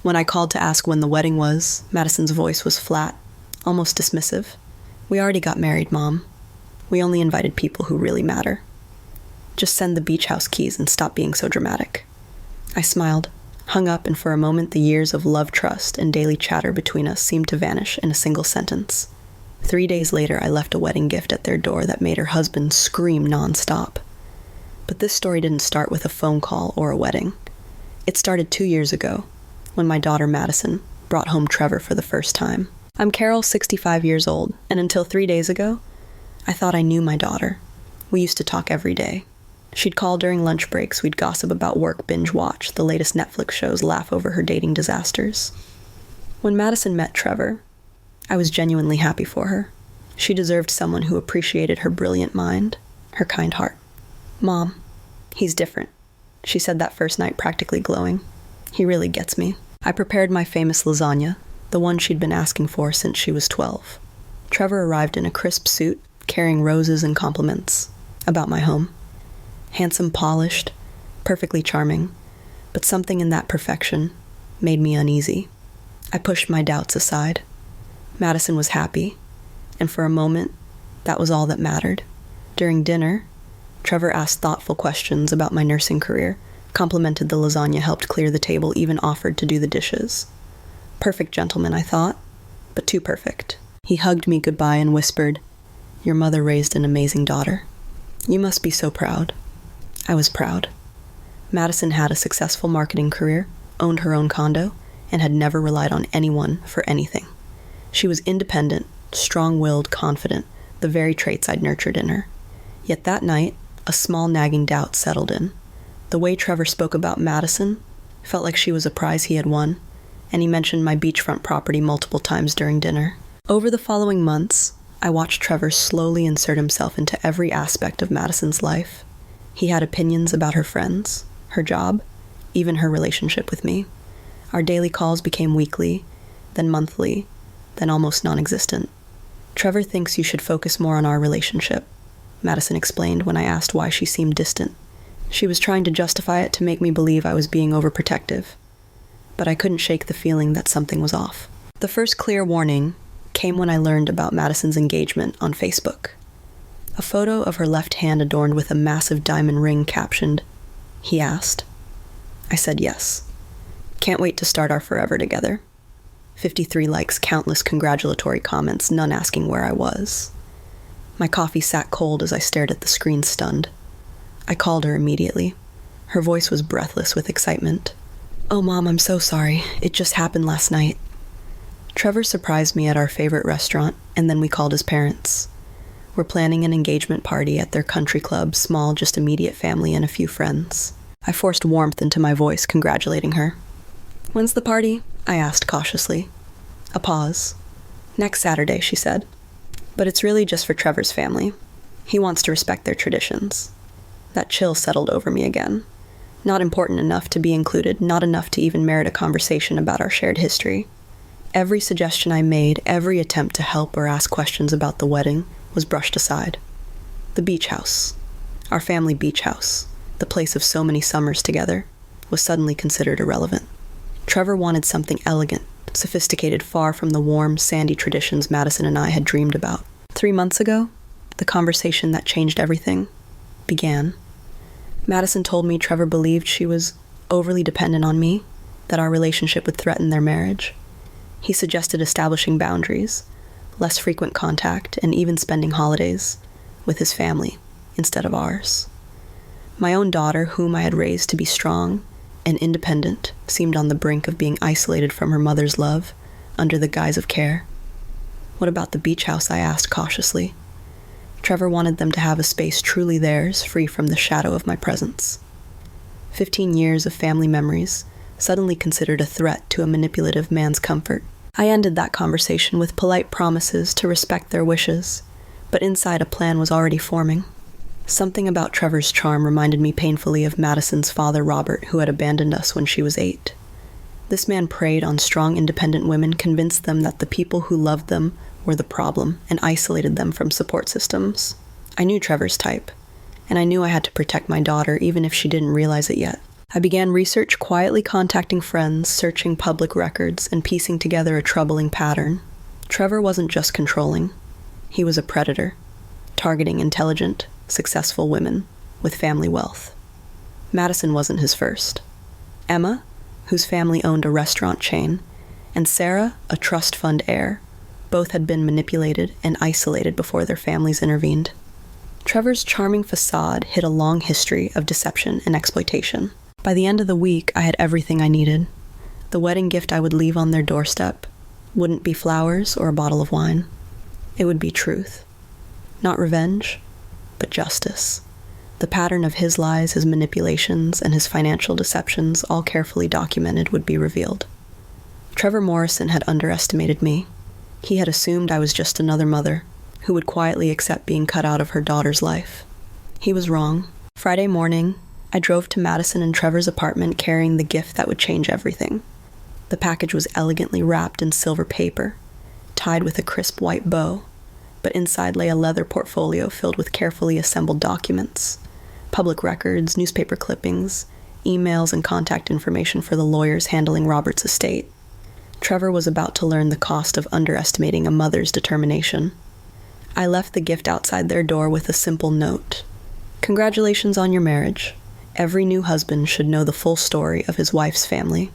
When I called to ask when the wedding was, Madison's voice was flat, almost dismissive. "We already got married, Mom. We only invited people who really matter. Just send the beach house keys and stop being so dramatic." I smiled, hung up, and for a moment the years of love, trust, and daily chatter between us seemed to vanish in a single sentence. 3 days later, I left a wedding gift at their door that made her husband scream nonstop. But this story didn't start with a phone call or a wedding. It started 2 years ago, when my daughter Madison brought home Trevor for the first time. I'm Carol, 65 years old, and until 3 days ago, I thought I knew my daughter. We used to talk every day. She'd call during lunch breaks, we'd gossip about work, binge watch, the latest Netflix shows, laugh over her dating disasters. When Madison met Trevor, I was genuinely happy for her. She deserved someone who appreciated her brilliant mind, her kind heart. "Mom, he's different," she said that first night, practically glowing. "He really gets me." I prepared my famous lasagna, the one she'd been asking for since she was 12. Trevor arrived in a crisp suit, carrying roses and compliments about my home. Handsome, polished, perfectly charming, but something in that perfection made me uneasy. I pushed my doubts aside. Madison was happy, and for a moment, that was all that mattered. During dinner, Trevor asked thoughtful questions about my nursing career, complimented the lasagna, helped clear the table, even offered to do the dishes. Perfect gentleman, I thought, but too perfect. He hugged me goodbye and whispered, "Your mother raised an amazing daughter. You must be so proud." I was proud. Madison had a successful marketing career, owned her own condo, and had never relied on anyone for anything. She was independent, strong-willed, confident, the very traits I'd nurtured in her. Yet that night, a small nagging doubt settled in. The way Trevor spoke about Madison felt like she was a prize he had won, and he mentioned my beachfront property multiple times during dinner. Over the following months, I watched Trevor slowly insert himself into every aspect of Madison's life. He had opinions about her friends, her job, even her relationship with me. Our daily calls became weekly, then monthly, then almost non-existent. "Trevor thinks you should focus more on our relationship," Madison explained when I asked why she seemed distant. She was trying to justify it to make me believe I was being overprotective, but I couldn't shake the feeling that something was off. The first clear warning came when I learned about Madison's engagement on Facebook. A photo of her left hand adorned with a massive diamond ring captioned, "He asked." I said yes. "Can't wait to start our forever together." 53 likes, countless congratulatory comments, none asking where I was. My coffee sat cold as I stared at the screen, stunned. I called her immediately. Her voice was breathless with excitement. "Oh, Mom, I'm so sorry. It just happened last night." Trevor surprised me at our favorite restaurant, and then we called his parents. We're planning an engagement party at their country club, small, just immediate family and a few friends. I forced warmth into my voice, congratulating her. "When's the party?" I asked cautiously. A pause. "Next Saturday," she said. "But it's really just for Trevor's family. He wants to respect their traditions." That chill settled over me again. Not important enough to be included, not enough to even merit a conversation about our shared history. Every suggestion I made, every attempt to help or ask questions about the wedding, was brushed aside. The beach house, our family beach house, the place of so many summers together, was suddenly considered irrelevant. Trevor wanted something elegant, sophisticated, far from the warm, sandy traditions Madison and I had dreamed about. 3 months ago, the conversation that changed everything began. Madison told me Trevor believed she was overly dependent on me, that our relationship would threaten their marriage. He suggested establishing boundaries, less frequent contact, and even spending holidays with his family instead of ours. My own daughter, whom I had raised to be strong and independent, seemed on the brink of being isolated from her mother's love under the guise of care. "What about the beach house?" I asked cautiously. Trevor wanted them to have a space truly theirs, free from the shadow of my presence. 15 years of family memories, suddenly considered a threat to a manipulative man's comfort. I ended that conversation with polite promises to respect their wishes, but inside a plan was already forming. Something about Trevor's charm reminded me painfully of Madison's father, Robert, who had abandoned us when she was 8. This man preyed on strong, independent women, convinced them that the people who loved them were the problem, and isolated them from support systems. I knew Trevor's type, and I knew I had to protect my daughter even if she didn't realize it yet. I began research, quietly contacting friends, searching public records, and piecing together a troubling pattern. Trevor wasn't just controlling. He was a predator, targeting intelligent, successful women with family wealth. Madison wasn't his first. Emma, whose family owned a restaurant chain, and Sarah, a trust fund heir, both had been manipulated and isolated before their families intervened. Trevor's charming facade hid a long history of deception and exploitation. By the end of the week, I had everything I needed. The wedding gift I would leave on their doorstep wouldn't be flowers or a bottle of wine. It would be truth. Not revenge, but justice. The pattern of his lies, his manipulations, and his financial deceptions, all carefully documented, would be revealed. Trevor Morrison had underestimated me. He had assumed I was just another mother who would quietly accept being cut out of her daughter's life. He was wrong. Friday morning, I drove to Madison and Trevor's apartment carrying the gift that would change everything. The package was elegantly wrapped in silver paper, tied with a crisp white bow, but inside lay a leather portfolio filled with carefully assembled documents, public records, newspaper clippings, emails, and contact information for the lawyers handling Robert's estate. Trevor was about to learn the cost of underestimating a mother's determination. I left the gift outside their door with a simple note. "Congratulations on your marriage. Every new husband should know the full story of his wife's family.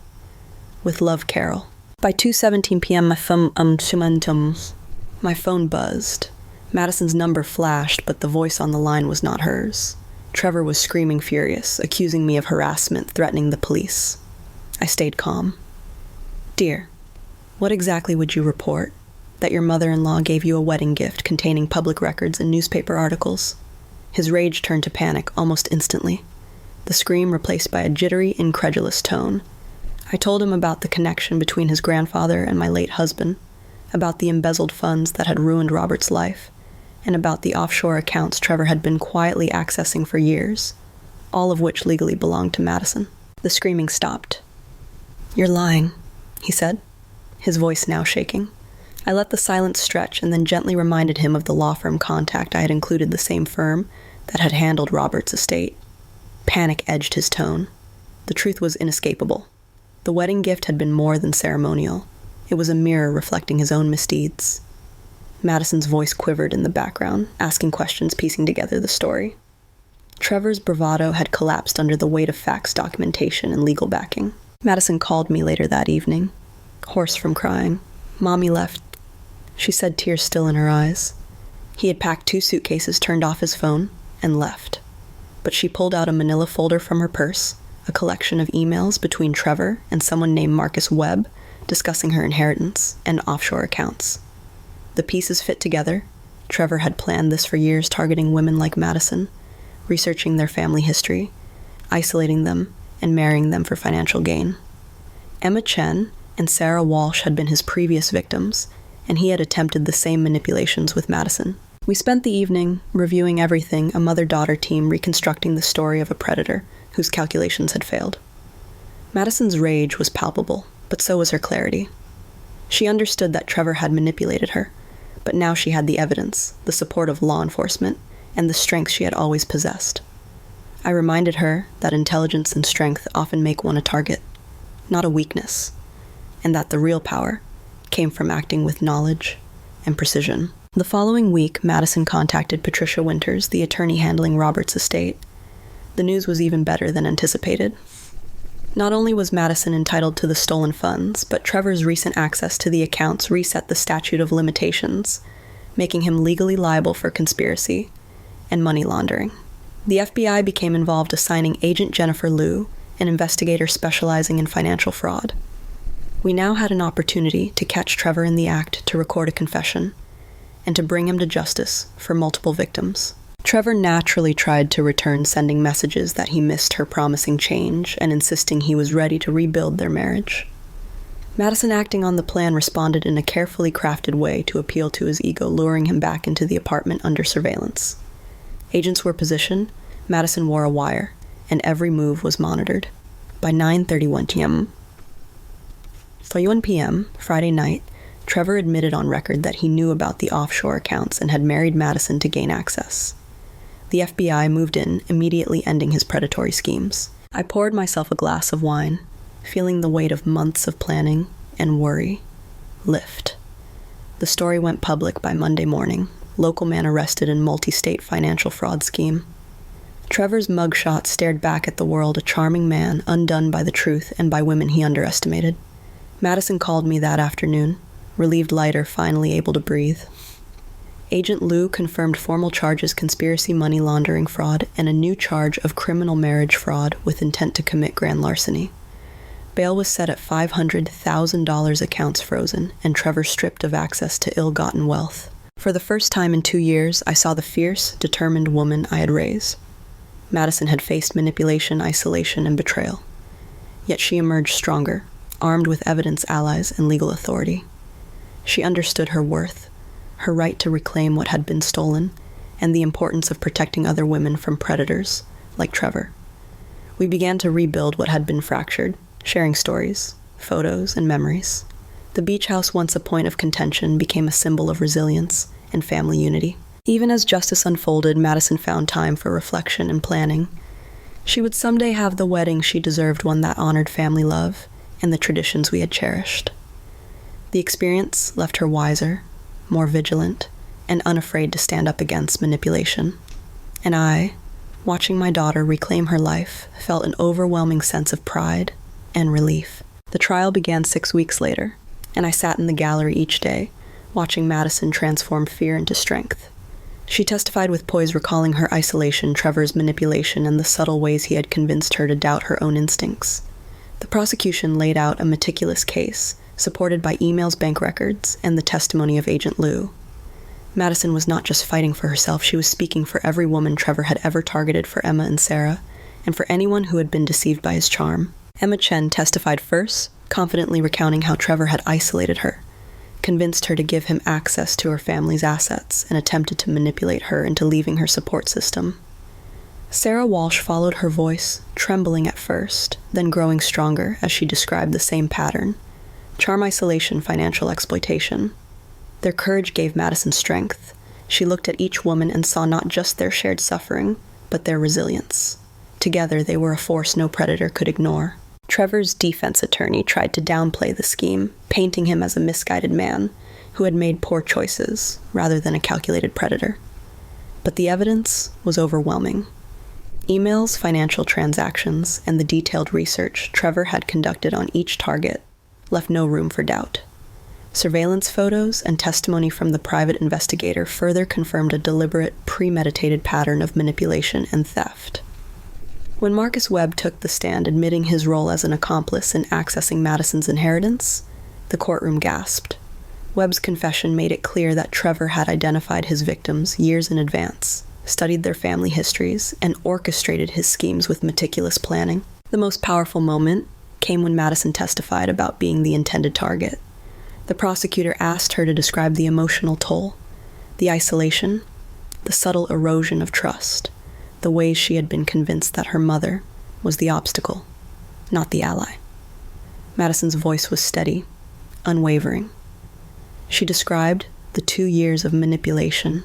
With love, Carol." By 2:17 p.m., my phone buzzed. Madison's number flashed, but the voice on the line was not hers. Trevor was screaming furious, accusing me of harassment, threatening the police. I stayed calm. "Dear, what exactly would you report? That your mother-in-law gave you a wedding gift containing public records and newspaper articles?" His rage turned to panic almost instantly, the scream replaced by a jittery, incredulous tone. I told him about the connection between his grandfather and my late husband, about the embezzled funds that had ruined Robert's life, and about the offshore accounts Trevor had been quietly accessing for years, all of which legally belonged to Madison. The screaming stopped. "You're lying," he said, his voice now shaking. I let the silence stretch and then gently reminded him of the law firm contact I had included, the same firm that had handled Robert's estate. Panic edged his tone. The truth was inescapable. The wedding gift had been more than ceremonial. It was a mirror reflecting his own misdeeds. Madison's voice quivered in the background, asking questions, piecing together the story. Trevor's bravado had collapsed under the weight of facts, documentation, and legal backing. Madison called me later that evening, hoarse from crying. "Mommy left," she said, tears still in her eyes. He had packed 2 suitcases, turned off his phone, and left. But she pulled out a manila folder from her purse, a collection of emails between Trevor and someone named Marcus Webb, discussing her inheritance and offshore accounts. The pieces fit together. Trevor had planned this for years, targeting women like Madison, researching their family history, isolating them, and marrying them for financial gain. Emma Chen and Sarah Walsh had been his previous victims, and he had attempted the same manipulations with Madison. We spent the evening reviewing everything, a mother-daughter team reconstructing the story of a predator whose calculations had failed. Madison's rage was palpable, but so was her clarity. She understood that Trevor had manipulated her, but now she had the evidence, the support of law enforcement, and the strength she had always possessed. I reminded her that intelligence and strength often make one a target, not a weakness, and that the real power came from acting with knowledge and precision. The following week, Madison contacted Patricia Winters, the attorney handling Robert's estate. The news was even better than anticipated. Not only was Madison entitled to the stolen funds, but Trevor's recent access to the accounts reset the statute of limitations, making him legally liable for conspiracy and money laundering. The FBI became involved, assigning Agent Jennifer Liu, an investigator specializing in financial fraud. We now had an opportunity to catch Trevor in the act, to record a confession, and to bring him to justice for multiple victims. Trevor naturally tried to return, sending messages that he missed her promising change and insisting he was ready to rebuild their marriage. Madison, acting on the plan, responded in a carefully crafted way to appeal to his ego, luring him back into the apartment under surveillance. Agents were positioned, Madison wore a wire, and every move was monitored. By 9:31 p.m., Friday night, Trevor admitted on record that he knew about the offshore accounts and had married Madison to gain access. The FBI moved in, immediately ending his predatory schemes. I poured myself a glass of wine, feeling the weight of months of planning and worry lift. The story went public by Monday morning. Local man arrested in multi-state financial fraud scheme. Trevor's mugshot stared back at the world, a charming man undone by the truth and by women he underestimated. Madison called me that afternoon, relieved lighter, finally able to breathe. Agent Lou confirmed formal charges: conspiracy, money laundering, fraud, and a new charge of criminal marriage fraud with intent to commit grand larceny. Bail was set at $500,000, accounts frozen, and Trevor stripped of access to ill-gotten wealth. For the first time in 2 years, I saw the fierce, determined woman I had raised. Madison had faced manipulation, isolation, and betrayal. Yet she emerged stronger, armed with evidence, allies, and legal authority. She understood her worth, her right to reclaim what had been stolen, and the importance of protecting other women from predators, like Trevor. We began to rebuild what had been fractured, sharing stories, photos, and memories. The beach house, once a point of contention, became a symbol of resilience and family unity. Even as justice unfolded, Madison found time for reflection and planning. She would someday have the wedding she deserved, one that honored family love and the traditions we had cherished. The experience left her wiser, more vigilant, and unafraid to stand up against manipulation. And I, watching my daughter reclaim her life, felt an overwhelming sense of pride and relief. The trial began 6 weeks later, and I sat in the gallery each day, watching Madison transform fear into strength. She testified with poise, recalling her isolation, Trevor's manipulation, and the subtle ways he had convinced her to doubt her own instincts. The prosecution laid out a meticulous case, supported by emails, bank records, and the testimony of Agent Lou. Madison was not just fighting for herself, she was speaking for every woman Trevor had ever targeted, for Emma and Sarah, and for anyone who had been deceived by his charm. Emma Chen testified first, confidently recounting how Trevor had isolated her, convinced her to give him access to her family's assets, and attempted to manipulate her into leaving her support system. Sarah Walsh followed her voice, trembling at first, then growing stronger as she described the same pattern: charm, isolation, financial exploitation. Their courage gave Madison strength. She looked at each woman and saw not just their shared suffering, but their resilience. Together, they were a force no predator could ignore. Trevor's defense attorney tried to downplay the scheme, painting him as a misguided man who had made poor choices rather than a calculated predator. But the evidence was overwhelming. Emails, financial transactions, and the detailed research Trevor had conducted on each target left no room for doubt. Surveillance photos and testimony from the private investigator further confirmed a deliberate, premeditated pattern of manipulation and theft. When Marcus Webb took the stand, admitting his role as an accomplice in accessing Madison's inheritance, the courtroom gasped. Webb's confession made it clear that Trevor had identified his victims years in advance, studied their family histories, and orchestrated his schemes with meticulous planning. The most powerful moment came when Madison testified about being the intended target. The prosecutor asked her to describe the emotional toll, the isolation, the subtle erosion of trust, the ways she had been convinced that her mother was the obstacle, not the ally. Madison's voice was steady, unwavering. She described the 2 years of manipulation,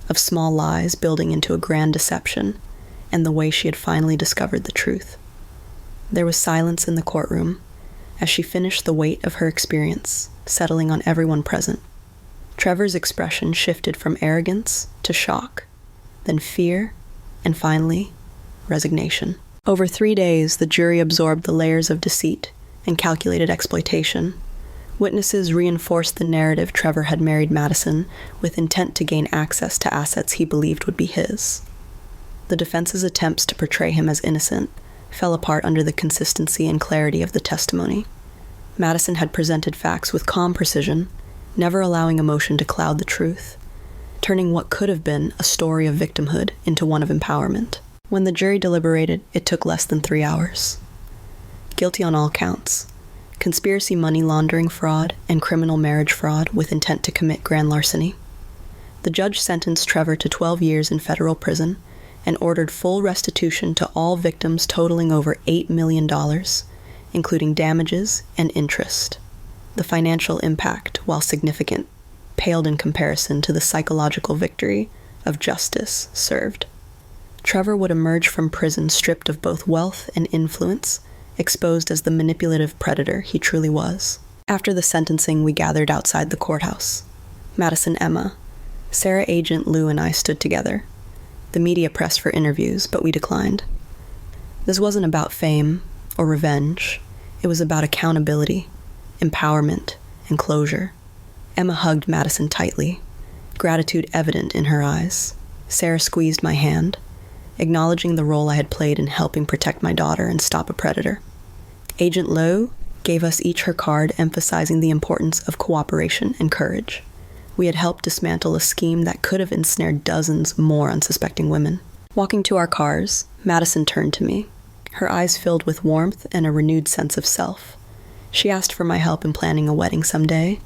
of small lies building into a grand deception, and the way she had finally discovered the truth. There was silence in the courtroom as she finished, the weight of her experience settling on everyone present. Trevor's expression shifted from arrogance to shock, then fear, and finally, resignation. Over 3 days, the jury absorbed the layers of deceit and calculated exploitation. Witnesses reinforced the narrative Trevor had married Madison with intent to gain access to assets he believed would be his. The defense's attempts to portray him as innocent fell apart under the consistency and clarity of the testimony. Madison had presented facts with calm precision, never allowing emotion to cloud the truth, turning what could have been a story of victimhood into one of empowerment. When the jury deliberated, it took less than 3 hours. Guilty on all counts: conspiracy, money laundering, fraud, and criminal marriage fraud with intent to commit grand larceny. The judge sentenced Trevor to 12 years in federal prison and ordered full restitution to all victims totaling over $8 million, including damages and interest. The financial impact, while significant, paled in comparison to the psychological victory of justice served. Trevor would emerge from prison stripped of both wealth and influence, exposed as the manipulative predator he truly was. After the sentencing, we gathered outside the courthouse. Madison, Emma, Sarah Agent Lou and I stood together. The media pressed for interviews, but we declined. This wasn't about fame or revenge. It was about accountability, empowerment, and closure. Emma hugged Madison tightly, gratitude evident in her eyes. Sarah squeezed my hand, acknowledging the role I had played in helping protect my daughter and stop a predator. Agent Lowe gave us each her card emphasizing the importance of cooperation and courage. We had helped dismantle a scheme that could have ensnared dozens more unsuspecting women. Walking to our cars, Madison turned to me, her eyes filled with warmth and a renewed sense of self. She asked for my help in planning a wedding someday,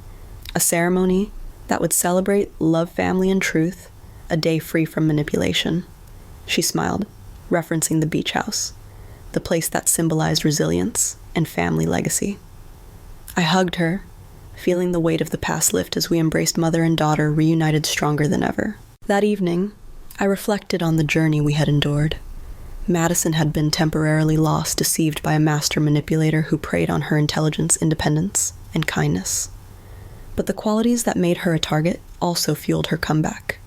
a ceremony that would celebrate love, family, and truth, a day free from manipulation. She smiled, referencing the beach house, the place that symbolized resilience and family legacy. I hugged her, feeling the weight of the past lift as we embraced mother and daughter reunited stronger than ever. That evening, I reflected on the journey we had endured. Madison had been temporarily lost, deceived by a master manipulator who preyed on her intelligence, independence, and kindness. But the qualities that made her a target also fueled her comeback.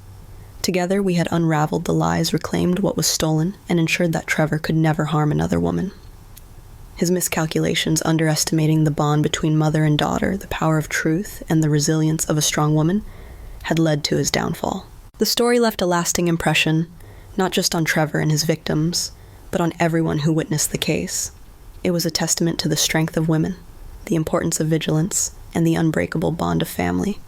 Together, we had unraveled the lies, reclaimed what was stolen, and ensured that Trevor could never harm another woman. His miscalculations underestimating the bond between mother and daughter, the power of truth, and the resilience of a strong woman, had led to his downfall. The story left a lasting impression, not just on Trevor and his victims, but on everyone who witnessed the case. It was a testament to the strength of women, the importance of vigilance, and the unbreakable bond of family.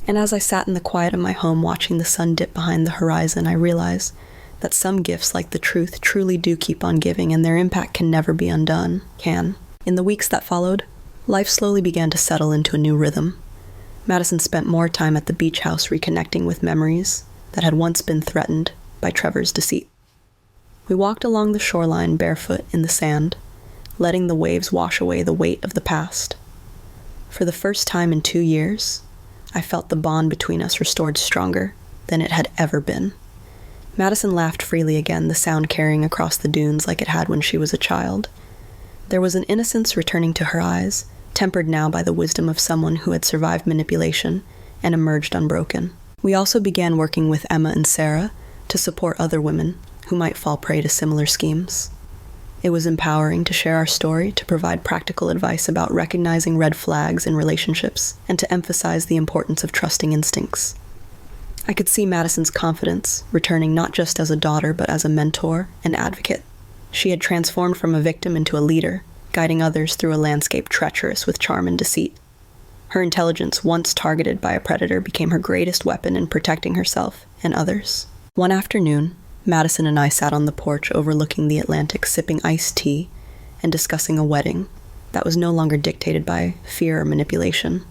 And as I sat in the quiet of my home watching the sun dip behind the horizon, I realized that some gifts like the truth truly do keep on giving, and their impact can never be undone. In the weeks that followed, life slowly began to settle into a new rhythm. Madison spent more time at the beach house reconnecting with memories that had once been threatened by Trevor's deceit. We walked along the shoreline barefoot in the sand, letting the waves wash away the weight of the past. For the first time in 2 years, I felt the bond between us restored stronger than it had ever been. Madison laughed freely again, the sound carrying across the dunes like it had when she was a child. There was an innocence returning to her eyes, tempered now by the wisdom of someone who had survived manipulation and emerged unbroken. We also began working with Emma and Sarah to support other women who might fall prey to similar schemes. It was empowering to share our story, to provide practical advice about recognizing red flags in relationships, and to emphasize the importance of trusting instincts. I could see Madison's confidence returning not just as a daughter, but as a mentor and advocate. She had transformed from a victim into a leader, guiding others through a landscape treacherous with charm and deceit. Her intelligence, once targeted by a predator, became her greatest weapon in protecting herself and others. One afternoon, Madison and I sat on the porch overlooking the Atlantic, sipping iced tea and discussing a wedding that was no longer dictated by fear or manipulation.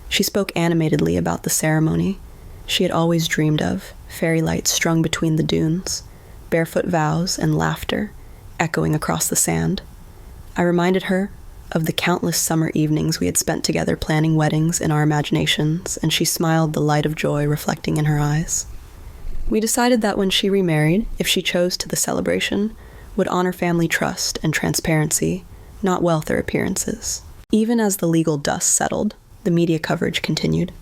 She spoke animatedly about the ceremony she had always dreamed of, fairy lights strung between the dunes, barefoot vows and laughter echoing across the sand. I reminded her of the countless summer evenings we had spent together planning weddings in our imaginations, and she smiled, the light of joy reflecting in her eyes. We decided that when she remarried, if she chose to the celebration, would honor family trust and transparency, not wealth or appearances. Even as the legal dust settled, the media coverage continued.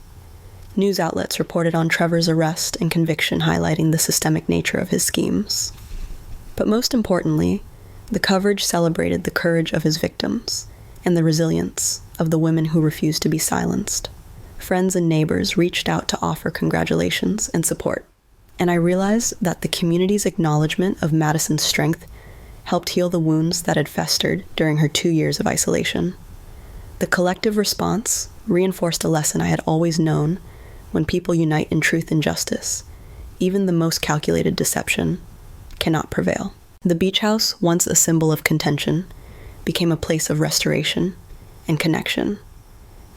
News outlets reported on Trevor's arrest and conviction, highlighting the systemic nature of his schemes. But most importantly, the coverage celebrated the courage of his victims and the resilience of the women who refused to be silenced. Friends and neighbors reached out to offer congratulations and support. And I realized that the community's acknowledgement of Madison's strength helped heal the wounds that had festered during her 2 years of isolation. The collective response reinforced a lesson I had always known: when people unite in truth and justice, even the most calculated deception cannot prevail. The beach house, once a symbol of contention, became a place of restoration and connection.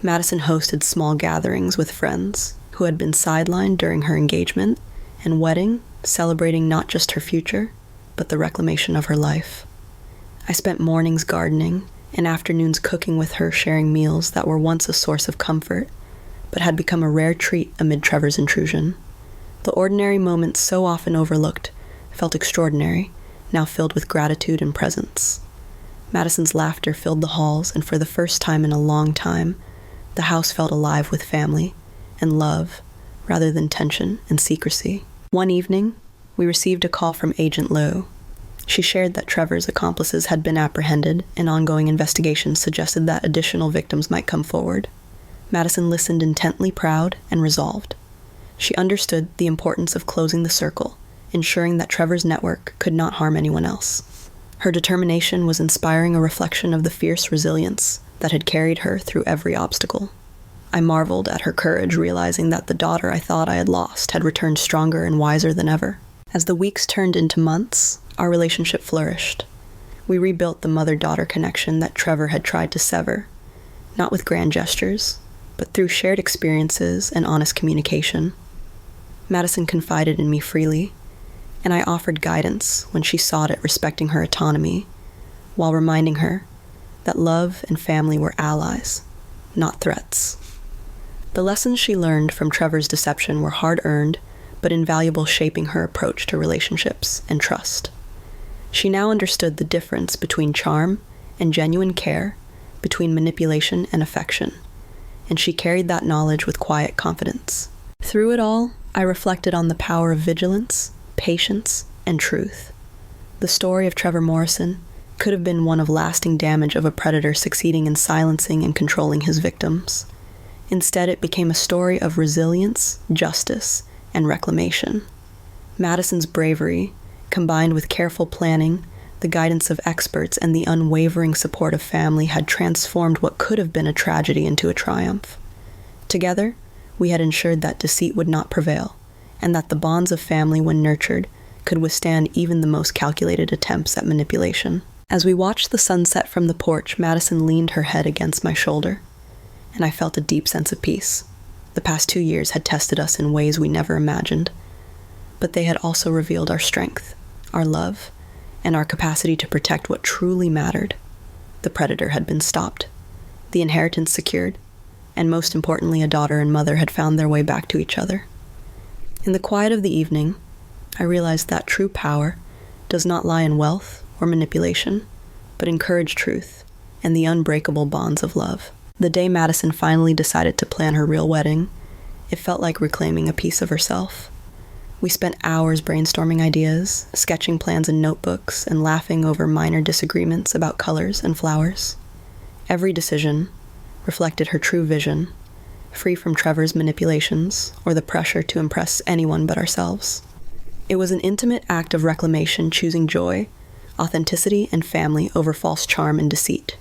Madison hosted small gatherings with friends who had been sidelined during her engagement and wedding, celebrating not just her future, but the reclamation of her life. I spent mornings gardening and afternoons cooking with her, sharing meals that were once a source of comfort, but had become a rare treat amid Trevor's intrusion. The ordinary moments so often overlooked felt extraordinary, now filled with gratitude and presence. Madison's laughter filled the halls, and for the first time in a long time, the house felt alive with family and love, rather than tension and secrecy. One evening, we received a call from Agent Lowe. She shared that Trevor's accomplices had been apprehended, and ongoing investigations suggested that additional victims might come forward. Madison listened intently, proud and resolved. She understood the importance of closing the circle, ensuring that Trevor's network could not harm anyone else. Her determination was inspiring, a reflection of the fierce resilience that had carried her through every obstacle. I marveled at her courage, realizing that the daughter I thought I had lost had returned stronger and wiser than ever. As the weeks turned into months, our relationship flourished. We rebuilt the mother-daughter connection that Trevor had tried to sever, not with grand gestures, but through shared experiences and honest communication. Madison confided in me freely, and I offered guidance when she sought it, respecting her autonomy, while reminding her that love and family were allies, not threats. The lessons she learned from Trevor's deception were hard-earned, but invaluable, shaping her approach to relationships and trust. She now understood the difference between charm and genuine care, between manipulation and affection, and she carried that knowledge with quiet confidence. Through it all, I reflected on the power of vigilance, patience, and truth. The story of Trevor Morrison could have been one of lasting damage, of a predator succeeding in silencing and controlling his victims. Instead, it became a story of resilience, justice, and reclamation. Madison's bravery, combined with careful planning, the guidance of experts, and the unwavering support of family, had transformed what could have been a tragedy into a triumph. Together, we had ensured that deceit would not prevail, and that the bonds of family, when nurtured, could withstand even the most calculated attempts at manipulation. As we watched the sunset from the porch, Madison leaned her head against my shoulder, and I felt a deep sense of peace. The past 2 years had tested us in ways we never imagined, but they had also revealed our strength, our love, and our capacity to protect what truly mattered. The predator had been stopped, the inheritance secured, and most importantly, a daughter and mother had found their way back to each other. In the quiet of the evening, I realized that true power does not lie in wealth or manipulation, but in courage, truth, and the unbreakable bonds of love. The day Madison finally decided to plan her real wedding, it felt like reclaiming a piece of herself. We spent hours brainstorming ideas, sketching plans in notebooks, and laughing over minor disagreements about colors and flowers. Every decision reflected her true vision, free from Trevor's manipulations or the pressure to impress anyone but ourselves. It was an intimate act of reclamation, choosing joy, authenticity, and family over false charm and deceit.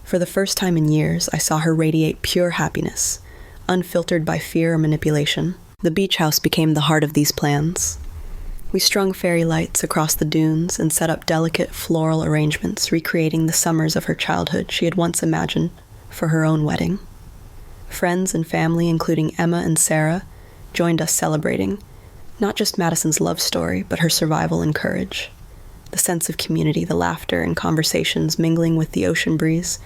For the first time in years, I saw her radiate pure happiness, unfiltered by fear or manipulation. The beach house became the heart of these plans. We strung fairy lights across the dunes and set up delicate floral arrangements, recreating the summers of her childhood she had once imagined for her own wedding. Friends and family, including Emma and Sarah, joined us, celebrating not just Madison's love story, but her survival and courage. The sense of community, the laughter and conversations mingling with the ocean breeze,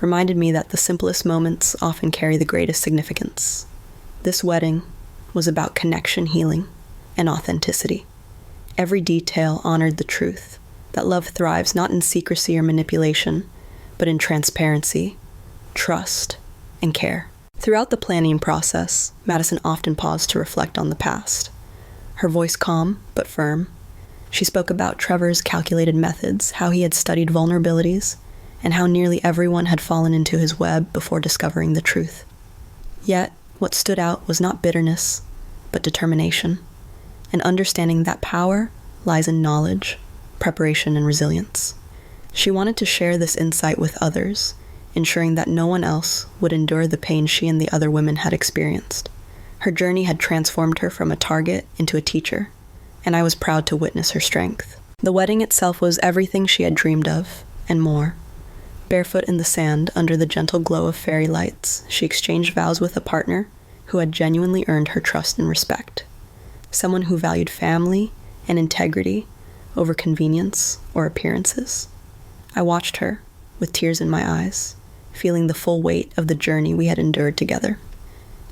reminded me that the simplest moments often carry the greatest significance. This wedding was about connection, healing, and authenticity. Every detail honored the truth that love thrives not in secrecy or manipulation, but in transparency, trust, and care. Throughout the planning process, Madison often paused to reflect on the past. Her voice calm but firm, she spoke about Trevor's calculated methods, how he had studied vulnerabilities, and how nearly everyone had fallen into his web before discovering the truth. Yet, what stood out was not bitterness, but determination, and understanding that power lies in knowledge, preparation, and resilience. She wanted to share this insight with others, ensuring that no one else would endure the pain she and the other women had experienced. Her journey had transformed her from a target into a teacher, and I was proud to witness her strength. The wedding itself was everything she had dreamed of, and more. Barefoot in the sand, under the gentle glow of fairy lights, she exchanged vows with a partner who had genuinely earned her trust and respect. Someone who valued family and integrity over convenience or appearances. I watched her, with tears in my eyes, feeling the full weight of the journey we had endured together.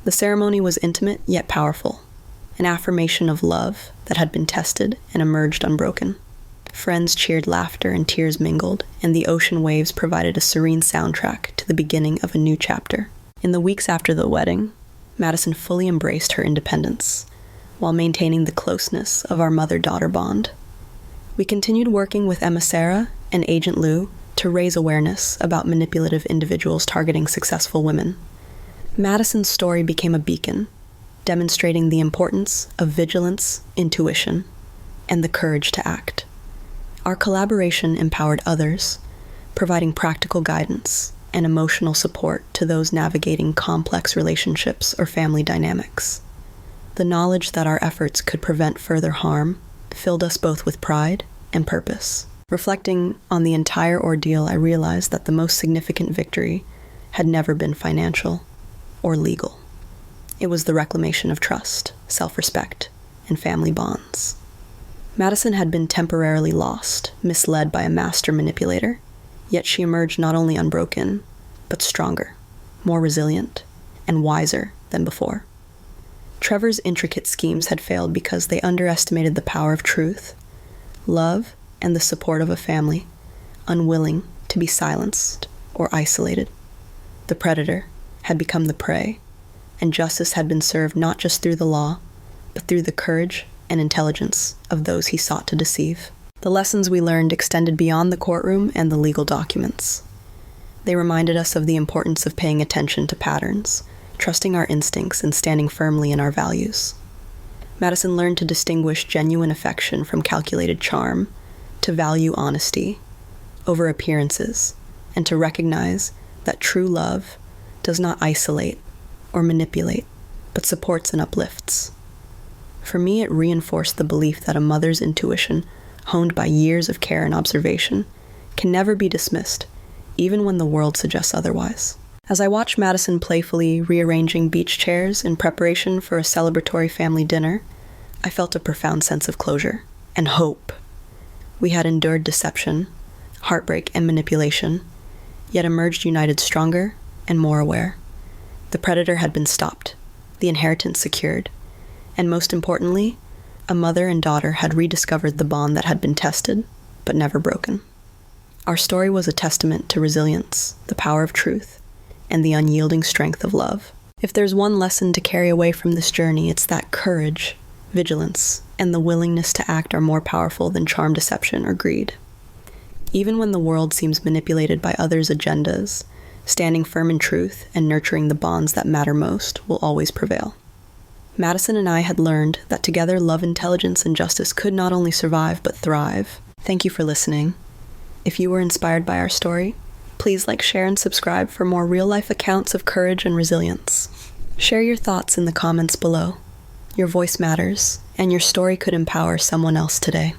The ceremony was intimate yet powerful. an affirmation of love that had been tested and emerged unbroken. Friends cheered, laughter and tears mingled, and the ocean waves provided a serene soundtrack to the beginning of a new chapter. In the weeks after the wedding, Madison fully embraced her independence, while maintaining the closeness of our mother-daughter bond. We continued working with Emma Sarah and Agent Lou to raise awareness about manipulative individuals targeting successful women. Madison's story became a beacon, demonstrating the importance of vigilance, intuition, and the courage to act. Our collaboration empowered others, providing practical guidance and emotional support to those navigating complex relationships or family dynamics. The knowledge that our efforts could prevent further harm filled us both with pride and purpose. Reflecting on the entire ordeal, I realized that the most significant victory had never been financial or legal. It was the reclamation of trust, self-respect, and family bonds. Madison had been temporarily lost, misled by a master manipulator, yet she emerged not only unbroken, but stronger, more resilient, and wiser than before. Trevor's intricate schemes had failed because they underestimated the power of truth, love, and the support of a family, unwilling to be silenced or isolated. The predator had become the prey, and justice had been served not just through the law, but through the courage and intelligence of those he sought to deceive. The lessons we learned extended beyond the courtroom and the legal documents. They reminded us of the importance of paying attention to patterns, trusting our instincts, and standing firmly in our values. Madison learned to distinguish genuine affection from calculated charm, to value honesty over appearances, and to recognize that true love does not isolate or manipulate, but supports and uplifts. For me, it reinforced the belief that a mother's intuition, honed by years of care and observation, can never be dismissed, even when the world suggests otherwise. As I watched Madison playfully rearranging beach chairs in preparation for a celebratory family dinner, I felt a profound sense of closure and hope. We had endured deception, heartbreak, and manipulation, yet emerged united stronger and more aware. The predator had been stopped, the inheritance secured, and most importantly, a mother and daughter had rediscovered the bond that had been tested, but never broken. Our story was a testament to resilience, the power of truth, and the unyielding strength of love. If there's one lesson to carry away from this journey, it's that courage, vigilance, and the willingness to act are more powerful than charm, deception, or greed. Even when the world seems manipulated by others' agendas, standing firm in truth and nurturing the bonds that matter most will always prevail. Madison and I had learned that together love, intelligence, and justice could not only survive but thrive. Thank you for listening. If you were inspired by our story, please like, share, and subscribe for more real-life accounts of courage and resilience. Share your thoughts in the comments below. Your voice matters, and your story could empower someone else today.